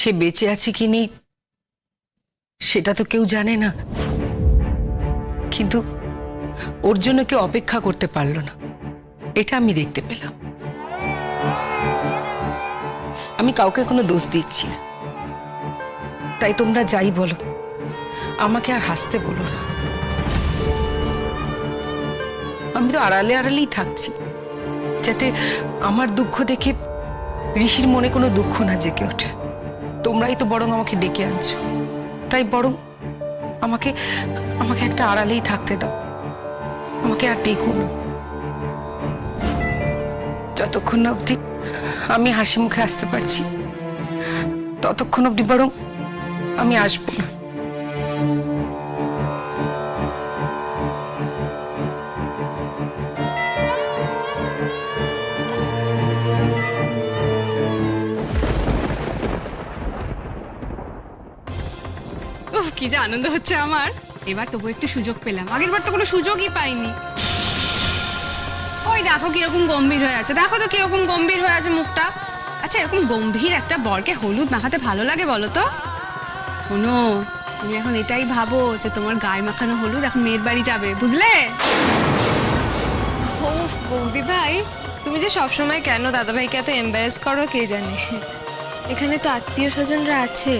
সে বেঁচে আছে কি নেই সেটা তো কেউ জানে না, কিন্তু ওর জন্য কেউ অপেক্ষা করতে পারলো না, এটা আমি দেখতে পেলাম। আমি কাউকে কোনো দোষ দিচ্ছি না, তাই তোমরা যাই বলো আমাকে আর হাসতে বলো না। আমি তো আড়ালে আড়ালেই থাকছি, যাতে আমার দুঃখ দেখে ঋষির মনে কোনো দুঃখ না জেগে ওঠে। তোমরাই তো বরং আমাকে ডেকে আনছো, তাই বরং আমাকে আমাকে একটা আড়ালেই থাকতে দাও, আমাকে আর ডেকো না। যতক্ষণ না অবধি আমি হাসি মুখে আসতে পারছি ততক্ষণ অবধি বরং আমি আসবো না। কি যে আনন্দ হচ্ছে আমার, এবার তবু একটু সুযোগ পেলাম, আগের বার তো কোনো সুযোগই পাইনি। ওই দেখো কিরকম গম্ভীর হয়ে আছে, দেখো তো কিরকম গম্ভীর হয়ে আছে মুখটা। আচ্ছা এরকম গম্ভীর একটা বরকে হলুদ মাখাতে ভালো লাগে বলো তো? শোনো, তুমি এখন এটাই ভাবো যে তোমার গায়ে মাখানো হলুদ এখন মেয়ের বাড়ি যাবে, বুঝলে? ও বৌদি ভাই, তুমি যে সবসময় কেন দাদা ভাইকে এত এম্বারেস করো কে জানে। এখানে তো আত্মীয় স্বজনরা আছে।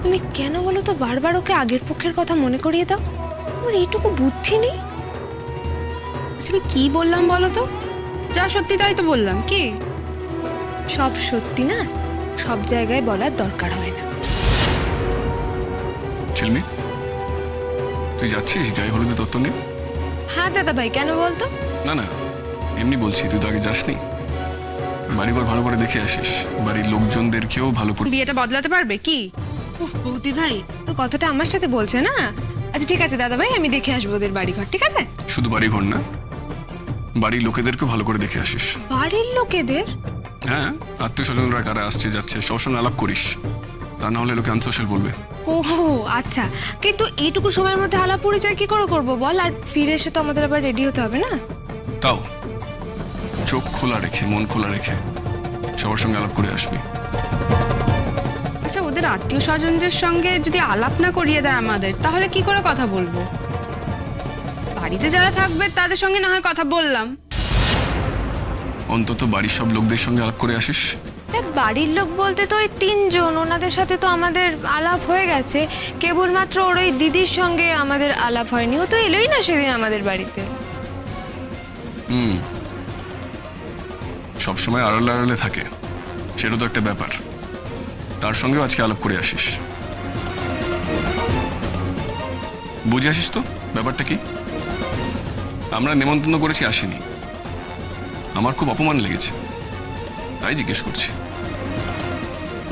তুমি কেন বলো তো বারবার ওকে আগের পক্ষের কথা মনে করিয়ে দাও? তোমার এইটুকু বুদ্ধি নেই? আচ্ছা আমি কি বললাম বলো তো? যা সত্যি তাই তো বললাম। কি সব সত্যি না সব জায়গায় বলার দরকার হয় না। ঝিলমি, তুই যাচ্ছিস গায়ে হলুদে তত্ত্ব নিয়ে? হ্যাঁ দাদা ভাই, কেন বলতো? না না, এমনি বলছি, তুই তো আগে যাসনি। বাড়িঘর ভালো করে দেখে আসিস, বাড়ির লোকজনদেরকেও ভালো করে। বিয়েটা বদলাতে পারবে কি? উফ বৌদি ভাই তো কথাটা আমার সাথে বলছে না। আচ্ছা ঠিক আছে দাদা ভাই, আমি দেখে আসবো ওদের বাড়িঘর, ঠিক আছে? শুধু বাড়িঘর না, বাড়ির লোকেদেরকেও ভালো করে দেখে আসিস। বাড়ির লোকেদের? হ্যাঁ, আত্মীয় স্বজনরা কারা আসছে যাচ্ছে সবার সঙ্গে আলাপ করিস, তা না হলে লোকে আনসোশাল বলবে। ওহো আচ্ছা, কিন্তু এইটুকু সময়ের মধ্যে আলাপ পরিচয় কি করে করবো বল? আর ফিরে এসে তো আমাদের আবার রেডি হতে হবে না? তাও চোখ খোলা রেখে মন খোলা রেখে সবার সঙ্গে আলাপ করে আসবি। আচ্ছা ওদের আত্মীয় স্বজনদের সঙ্গে যদি আলাপ না করিয়ে দেয় আমাদের, তাহলে কি করে কথা বলবো? বাড়িতে যারা থাকবে তাদের সঙ্গে না হয় কথা বললাম। অন্তত বাড়ির সব লোকদের সঙ্গে আলাপ করে আসিস। দেখ বাড়ির লোক বলতে তো ওই 3 জন, ওনাদের সাথে তো আমাদের আলাপ হয়ে গেছে। কেবলমাত্র ওর ওই দিদির সঙ্গে আমাদের আলাপ হয়নি, ও তো এলোই না সেদিন আমাদের বাড়িতে। সবসময় আড়ালে আড়ালে থাকে, সেটা তো একটা ব্যাপার। তার সঙ্গেও আজকে আলাপ করে আসিস, বুঝে আসিস তো ব্যাপারটা কি। আমরা নেমন্তন্ন করেছি, আসিনি, আমার খুব অপমান লেগেছে, তাই জিজ্ঞেস করছি।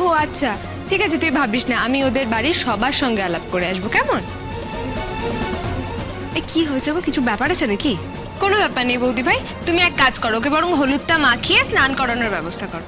ও আচ্ছা ঠিক আছে, তুই ভাবিস না, আমি ওদের বাড়ির সবার সঙ্গে আলাপ করে আসবো, কেমন? এ কি হয়েছে গো, কিছু ব্যাপার আছে নাকি? কোনো ব্যাপার নেই বৌদি ভাই, তুমি এক কাজ করো, ওকে বরং হলুদটা মাখিয়ে স্নান করানোর ব্যবস্থা করো।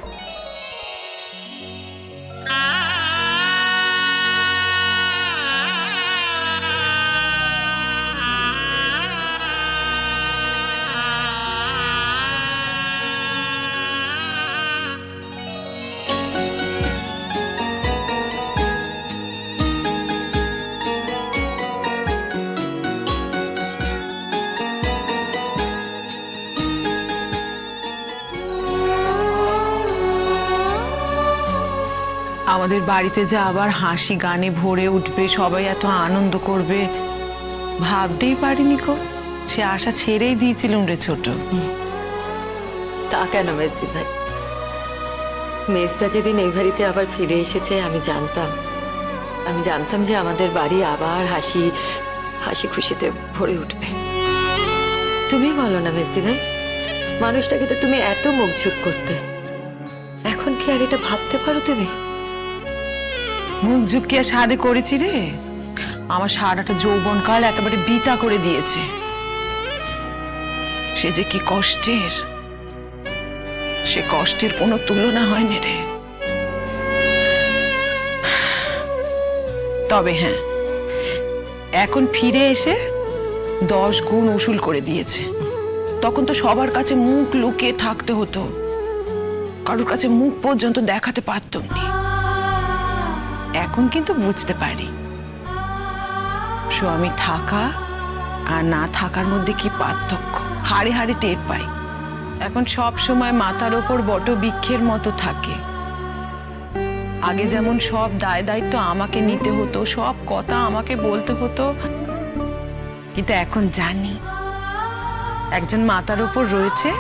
আমাদের বাড়িতে যা আবার হাসি গানে ভরে উঠবে, সবাই এত আনন্দ করবে ভাবতেই পারিনি কো। সে আশা ছেড়েই দিয়েছিলাম রে ছোট। তা কেন মেজদি ভাই? মেজদা যেদিন এই বাড়িতে আবার ফিরে এসেছে আমি জানতাম যে আমাদের বাড়ি আবার হাসি হাসি খুশিতে ভরে উঠবে। তুমি বলো না মেজদি ভাই, মানুষটাকে তো তুমি এত মুখঝুঁক করতে, এখন কি আর এটা ভাবতে পারো তুমি? মুখ ঝুঁকিয়া সাধে করেছি রে, আমার সারাটা যৌবনকাল একেবারে বিতা করে দিয়েছে। সে যে কি কষ্টের, সে কষ্টের কোনো তুলনা হয়নি রে। তবে হ্যাঁ, এখন ফিরে এসে 10 গুণ উসুল করে দিয়েছে। তখন তো সবার কাছে মুখ লুকিয়ে থাকতে হতো, কারোর কাছে মুখ পর্যন্ত দেখাতে পারতাম না। এখন কিন্তু বুঝতে পারি স্বামী থাকা আর না থাকার মধ্যে কি পার্থক্য, হাড়ে হাড়ে টের পাই। এখন সব সময় মাথার ওপর বটবৃক্ষের মতো থাকে। আগে যেমন সব দায় দায়িত্ব আমাকে নিতে হতো, সব কথা আমাকে বলতে হতো, কিন্তু এখন জানি একজন মাথার ওপর রয়েছে,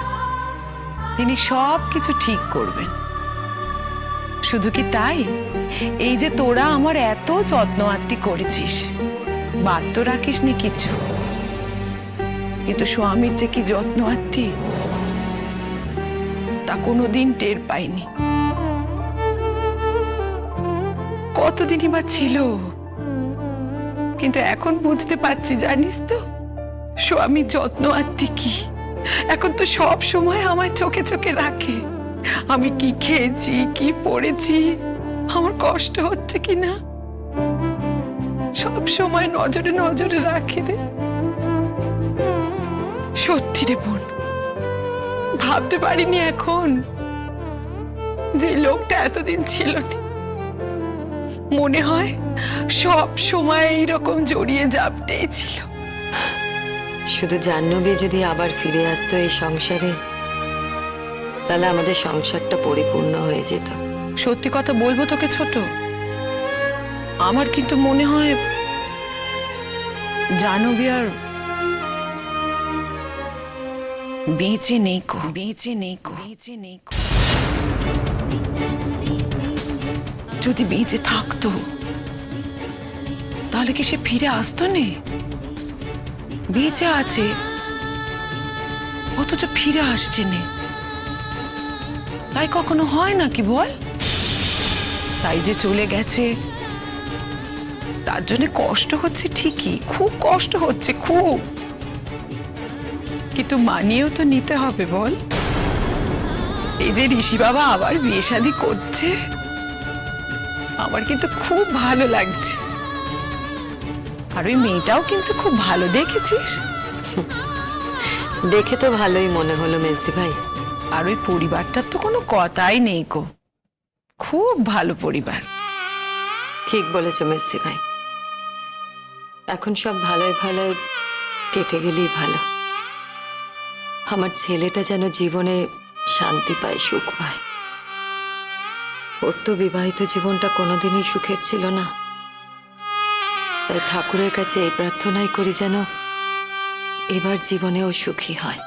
তিনি সব কিছু ঠিক করবেন। শুধু কি তাই, এই যে তোরা আমার এত যত্ন আত্তি করেছিস, বাদ তো রাখিস নি কিছু, কিন্তু স্বামীর যে কি যত্ন আত্তি তা কোনোদিন টের পাইনি। কতদিনই বা ছিল, কিন্তু এখন বুঝতে পারছি, জানিস তো স্বামীর যত্ন আত্মি কি। এখন তো সব সময় আমার চোখে চোখে রাখে, আমি কি খেয়েছি, কি পড়েছি, আমার কষ্ট হচ্ছে কিনা, সব সময় নজরে নজরে রাখে রে। সত্যি রে বোন, ভাবতে পারিনি এখন যে লোকটা এতদিন ছিল না। মনে হয় সব সময় এইরকম জড়িয়ে জাপটেই ছিল। শুধু জাহ্নবী যদি আবার ফিরে আসতো এই সংসারে, তাহলে আমাদের সংসারটা পরিপূর্ণ হয়ে যেত। সত্যি কথা বলবো তোকে ছোট, আমার কিন্তু মনে হয় জাহ্নবী আর বেঁচে নেই কো, বেঁচে নেই কো, বেঁচে নেই কো। যদি বেঁচে থাকতো তাহলে কি সে ফিরে আসতো না? বেঁচে আছে অথচ ফিরে আসছে না, তাই কখনো হয় নাকি বল? তাই যে চলে গেছে, তার জন্য কষ্ট হচ্ছে ঠিকই, খুব কষ্ট হচ্ছে, খুব, কিন্তু মানিয়েও তো নিতে হবে বল। এই যে ঋষি বাবা আবার বিয়ে শাদী করছে, আমার কিন্তু খুব ভালো লাগছে। আর ওই মেয়েটাও কিন্তু খুব ভালো, দেখেছিস? দেখে তো ভালোই মনে হলো মেজদি ভাই। আর ওই পরিবারটার তো কোনো কথাই নেই গো, খুব ভালো পরিবার। ঠিক বলেছো মেজদি ভাই, এখন সব ভালোই ভালোই কেটে গেলেই ভালো। আমার ছেলেটা যেন জীবনে শান্তি পায়, সুখ পায়। ওর তো বিবাহিত জীবনটা কোনোদিনই সুখের ছিল না, তাই ঠাকুরের কাছে এই প্রার্থনাই করি যেন এবার জীবনেও সুখী হয়।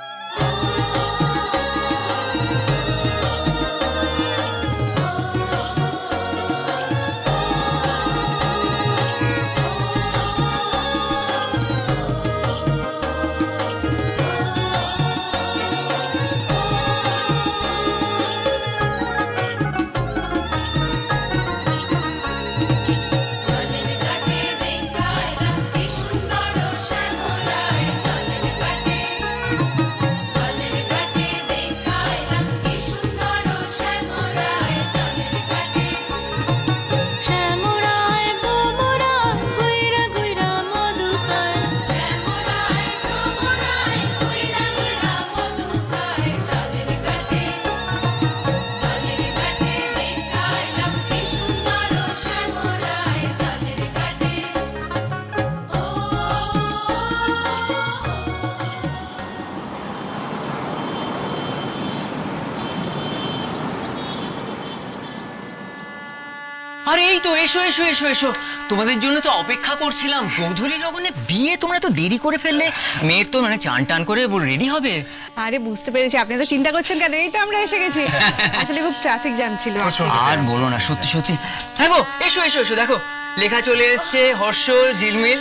আরে এই তো, এসো এসো এসো এসো, তোমাদের জন্য তো অপেক্ষা করছিলাম। গোধূলি লগনে বিয়ে, তোমরা তো দেরি করে ফেললে। মেয়ের তো মানে চান টান করে রেডি হবে। আরে বুঝতে পেরেছি, আপনি তো চিন্তা করছেন কেন, এই তো আমরা এসে গেছি। আসলে খুব ট্রাফিক জ্যাম ছিল। আর বলো না, সত্যি সত্যি। হ্যাঁ গো, এসো এসো এসো, দেখো লেখা চলে এসছে, হর্ষ ঝিলমিল।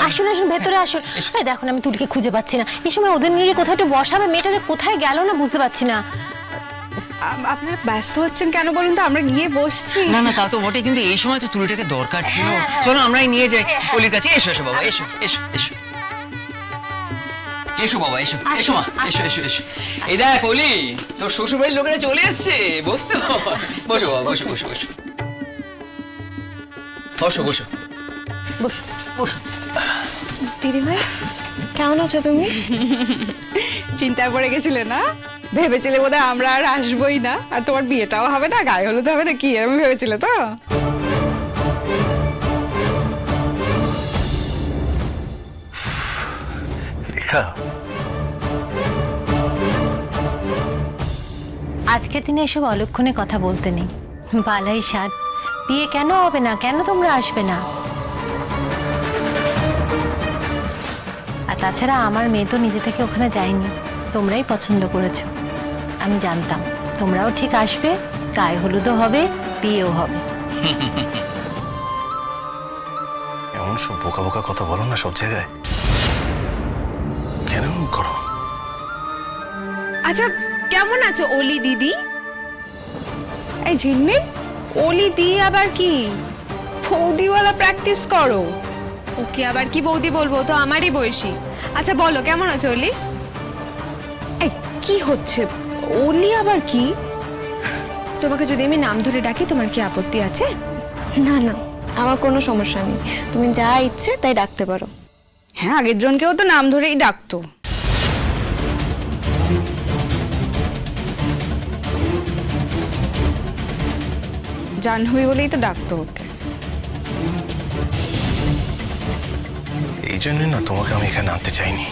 আসুন আসুন, ভেতরে আসুন। এই দেখুন, আমি তুলিকে খুঁজে পাচ্ছি না। এই সময় ওদের নিয়ে কোথায় একটু বসাবে, মেয়েটা যে কোথায় গেল না বুঝতে পারছি না। আপনারা ব্যস্ত হচ্ছেন কেন বলুন তো, আমরা গিয়ে বসছি। না না, তা তো বটে, কিন্তু এই সময় তো তুলিটাকে দরকার ছিল। চলো আমরাই নিয়ে যাই অলির কাছে। এসো এসো বাবা, এসো এসো এসো এসো বাবা, এসো এসো মা, এসো এসো এসো। এই দেখ অলি, তোর শ্বশুর বাড়ির লোকেরা চলে এসছে, বসতে হয়। বসো বাবা, বসো বসো বসো। বসো বসো বসো বসো। দিদিভাই কেমন আছো তুমি? চিন্তায় পড়ে গেছিলে না? ভেবেছিলে বোধহয় আমরা আর আসবোই না, আর তোমার বিয়েটাও হবে না, গায়ে হলুদ হবে না, কি এরকম ভেবেছিলে তো? রেখা, আজকের দিনে এসব অলক্ষণে কথা বলতে নেই। বালাই ষাট, বিয়ে কেন হবে না, কেন তোমরা আসবে না? আর তাছাড়া আমার মেয়ে তো নিজে থেকে ওখানে যায়নি, তোমরাই পছন্দ করেছো। আমি জানতাম তোমরাও ঠিক আসবে, গায়ে হলুদও হবে, বিয়েও হবে। এমন সব বোকা বোকা কথা বলো না সব জায়গায়, কেন এমন করো? আচ্ছা, কেমন আছো অলি দিদি? এই ঝিলমিল, ওলি দি আবার কি? বৌদিওয়ালা প্র্যাকটিস করো। ওকে আবার কি বৌদি বলবো, তো আমারই বয়সী। আচ্ছা বলো, কেমন আছো অলি? এই কি হচ্ছে? ওলি আবার কি? তোমাকে যদি আমি নাম ধরে ডাকি তোমার কি আপত্তি আছে? না না, আমার কোনো সমস্যা নেই, তুমি যা ইচ্ছে তাই ডাকতে পারো। হ্যাঁ, আগের জনকেও তো নাম ধরেই ডাকতো। জাহ্নবী বলেই তো ডাকতো ওকে। এই জন্যই না তোমাকে আমি এখানে আনতে চাইনি।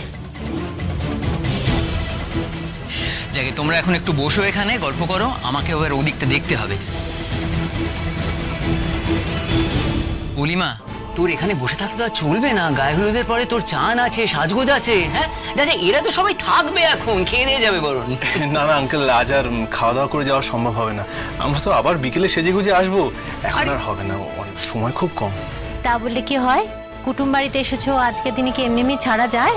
যাকে তোমরা এখন একটু বসো, এখানে গল্প করো, আমাকে এবার ওদিকটা দেখতে হবে। অলিমা, তোর এখানে বসে থাকতে তো আর চলবে না। গায়ে হলুদের পরে তোর চান আছে, সাজগোজ আছে। হ্যাঁ, যা যা, এরা তো সবাই থাকবে, এখন খেয়ে দিয়ে যাবে বরং। না না আঙ্কেল, আজ আর খাওয়া দাওয়া করে যাওয়া সম্ভব হবে না। আমরা তো আবার বিকেলে সেজে গুজে আসবো, এখন আর হবে না, অনেক সময় খুব কম। তা বললে কি হয়? কুটুম বাড়িতে এসেছো, আজকের দিনে কি এমনি এমনি ছাড়া যায়?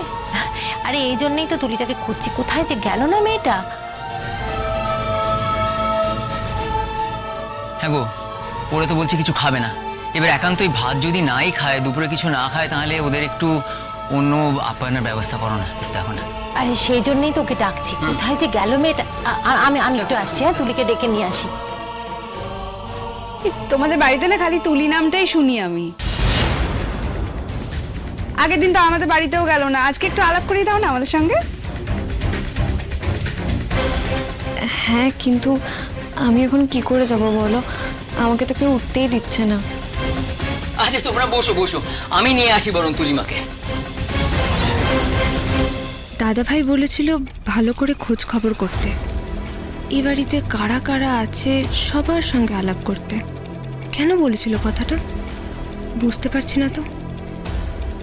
আরে এই জন্যই তো তুলিটাকে খুঁজছি, কোথায় যে গেল না মেয়েটা। হ্যাঁ গো, ওরা তো বলছে কিছু খাবে না। এবার একান্তই ভাত যদি নাই খায়, দুপুরে কিছু না খায়, তাহলে ওদের একটু অন্য আপ্যায়নের ব্যবস্থা করো না, দেখো না। আরে সেই জন্যই তোকে ডাকছি, কোথায় যে গেল মেয়েটা। আমি একটু আসছি, হ্যাঁ, তুলিকে ডেকে নিয়ে আসি। তোমাদের বাড়িতে না খালি তুলি নামটাই শুনি আমি। আগের দিন তো আমাদের বাড়িতেও গেল না, আজকে একটু আলাপ করিয়ে দাও না আমাদের সঙ্গে। হ্যাঁ, কিন্তু আমি এখন কি করে যাব বলো, আমাকে তো কেউ উঠতেই দিচ্ছে না। আচ্ছা তোমরা বসো বসো, আমি নিয়ে আসি বরং তুলিমাকে। দাদা ভাই বলেছিল ভালো করে খোঁজ খবর করতে, এই বাড়িতে কারা কারা আছে সবার সঙ্গে আলাপ করতে। কেন বলেছিল কথাটা বুঝতে পারছি না তো।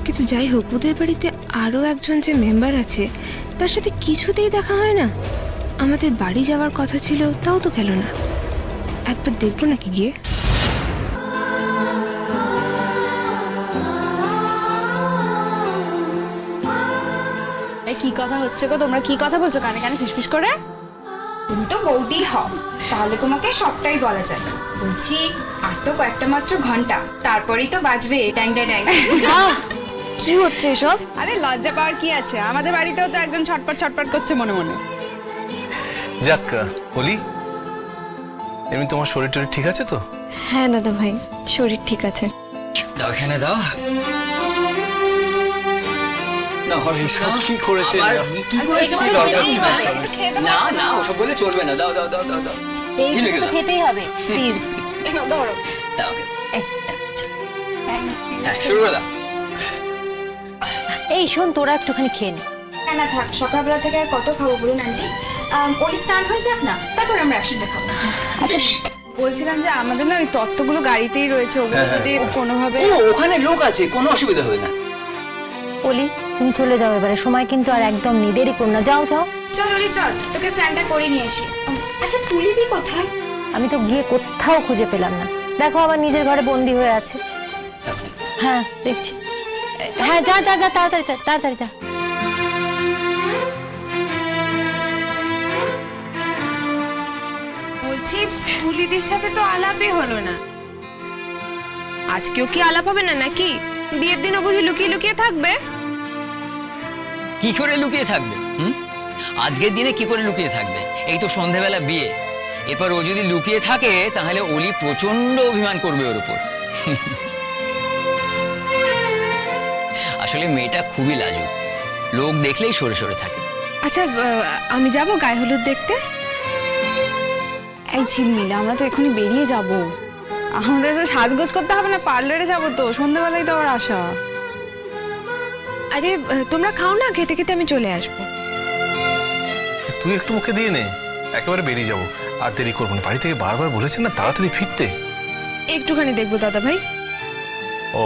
কিন্তু যাই হোক, ওদের বাড়িতে আরও একজন যে মেম্বার আছে তার সাথে কিছুতেই দেখা হয় না। আমাদের বাড়ি যাওয়ার কথা ছিল, তাও তো গেল না। একবার দেখবো নাকি গিয়ে। এই কি কথা হচ্ছে গো? তোমরা কি কথা বলছো কানে কানে ফিসফিস করে? তুমি তো বৌদি হও, তাহলে তোমাকে সবটাই বলা যাবে। বলছি, আর তো কয়েকটা মাত্র ঘন্টা, তারপরেই তো বাজবে ড্যাং ড্যাং ড্যাং। কি হচ্ছে এসব? আরে লজ্জা পাওয়ার কি আছে? আমাদের বাড়িতেও তো একজন ছটপট ছটপট করছে মনে মনে। যাক বলি, এমনি তোমার শরীর টরীর ঠিক আছে তো? হ্যাঁ দাদা ভাই, শরীর ঠিক আছে। দাও এখানে দাও। এইসব কি করেছে? কি করেছে? কি দরকার ছিল? না না, ওসব বলে চলবে না। দাও দাও দাও দাও দাও। এইগুলো তো খেতেই হবে, প্লিজ। দাও ওকে। হ্যাঁ, শুরু করে দাও। এই শোন, তোরা একটুখানি খেয়ে নে। না থাক, সকালবেলা থেকে আর কত খাবো বলুন আন্টি। ওই স্নান হয়ে যাক না, তারপর আমরা একসাথে খাবো। আচ্ছা, বলছিলাম যে আমাদের না ওই তত্ত্বগুলো গাড়িতেই রয়েছে, ওগুলো যদি কোনোভাবে। ও, ওখানে লোক আছে, কোনো অসুবিধা হবে না। অলি, তুমি চলে যাও এবারে, সময় কিন্তু আর একদম নেই, দেরি করো না, যাও যাও। চল ওলি চল, তোকে স্নানটা করে নিয়ে আসি। আচ্ছা তুলিদি কোথায়? আমি তো গিয়ে কোথাও খুঁজে পেলাম না, দেখো আবার নিজের ঘরে বন্দি হয়ে আছে। হ্যাঁ দেখছি। হ্যাঁ যা যা যা, তাড়াতাড়ি তাড়াতাড়ি যা। বলছি, তুলিদির সাথে তো আলাপই হলো না। আজকেও কি আলাপ হবে না নাকি? বিয়ের দিনও বুঝি লুকিয়ে লুকিয়ে থাকবে? কি করে লুকিয়ে থাকবে? আজকের দিনে কি করে লুকিয়ে থাকবে? এই তো সন্ধেবেলা বিয়ে, এরপর ও যদি লুকিয়ে থাকে তাহলে অলি প্রচন্ড অভিমান করবে ওর উপর। আসলে মেয়েটা খুবই লাজুক, লোক দেখলেই সরে সরে থাকে। আচ্ছা আমি যাব গায়ে হলুদ দেখতে। এই ঝিলমিল, আমরা তো এখনই বেরিয়ে যাব, আমাদের তো সাজগোজ করতে হবে না, পার্লারে যাব তো, সন্ধ্যাবেলায় তো আবার আসা। আরে তোমরা খাও না, খেতে খেতে আমি চলে আসবো। তুই একটু মুখে দিয়ে নে, একেবারে বেরিয়ে যাবো, আর দেরি করবো না। বাড়ি থেকে বারবার বলেছেন না তাড়াতাড়ি ফিরতে। একটুখানি দেখবো দাদা ভাই। ও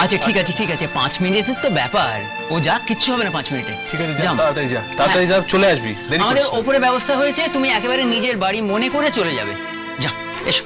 আচ্ছা ঠিক আছে ঠিক আছে, 5 মিনিটের তো ব্যাপার, ও যা, কিচ্ছু হবে না 5 মিনিটে। ঠিক আছে, যা যাও। তাড়াতাড়ি যা, তাড়াতাড়ি যা, চলে আসবি, দেরি আমাদের করিস না। ওপরে ব্যবস্থা হয়েছে, তুমি একেবারে নিজের বাড়ি মনে করে চলে যাবে। যা, এসো।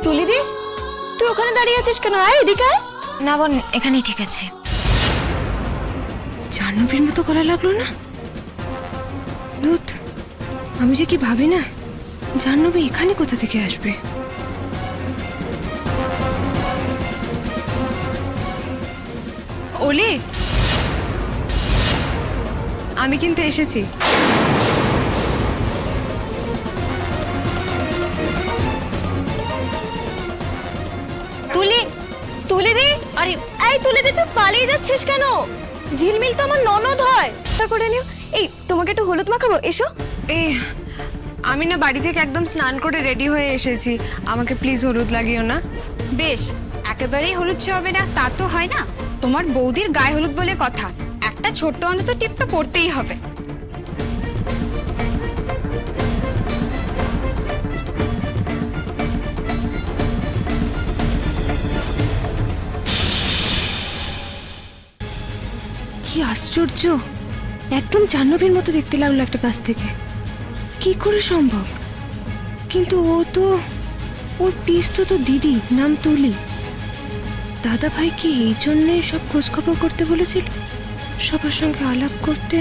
তুলিদি, তুই ওখানে দাঁড়িয়ে আছিস কেন? আয় এদিকে আয়। না বোন, এখানেই ঠিক আছে। জাহ্নবীর মতো গলা লাগলো না? দুধ, আমি যে কি ভাবি না, জাহ্নবী এখানে কোথা থেকে আসবে? ওলি, আমি কিন্তু এসেছি। তুলি, তুলিদি, আরে এই তুলিদি, তুই পালিয়ে যাচ্ছিস কেন? ঝিলমিল তো আমার ননদ হয়। তারপরে নিও, এই তোমাকে একটু হলুদ মাখাবো, এসো। এই আমি না বাড়ি থেকে একদম স্নান করে রেডি হয়ে এসেছি, আমাকে প্লিজ হলুদ লাগিও না। বেশ, একেবারেই হলুদ হবে না তা তো হয় না। তোমার বৌদির গায়ে হলুদ বলে কথা, একটা ছোট্ট অন্তত টিপ তো পড়তেই হবে। কি আশ্চর্য, একদম জাহ্নবীর মতো দেখতে লাগলো একটা পাশ থেকে। কি করে সম্ভব? কিন্তু ও তো, ওর পিস তো দিদি, নাম তুলি। দাদা ভাই কি এই জন্যই সব খোঁজ খবর করতে বলেছিল, সবার সঙ্গে আলাপ করতে?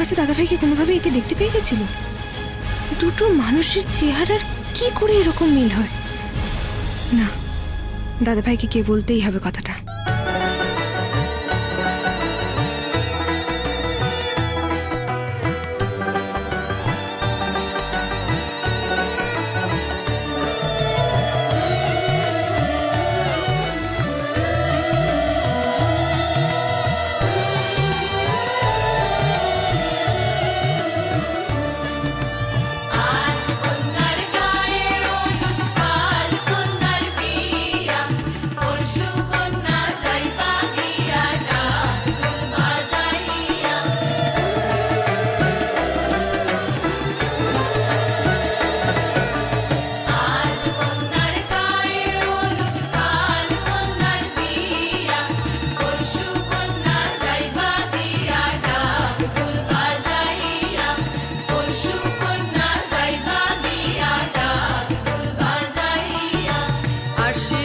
আচ্ছা দাদা ভাই কি কোনোভাবে একে দেখতে পেয়ে গেছিল? দুটো মানুষের চেহারার কি করে এরকম মিল হয়? না, দাদা ভাইকে কে বলতেই হবে কথাটা। আর সে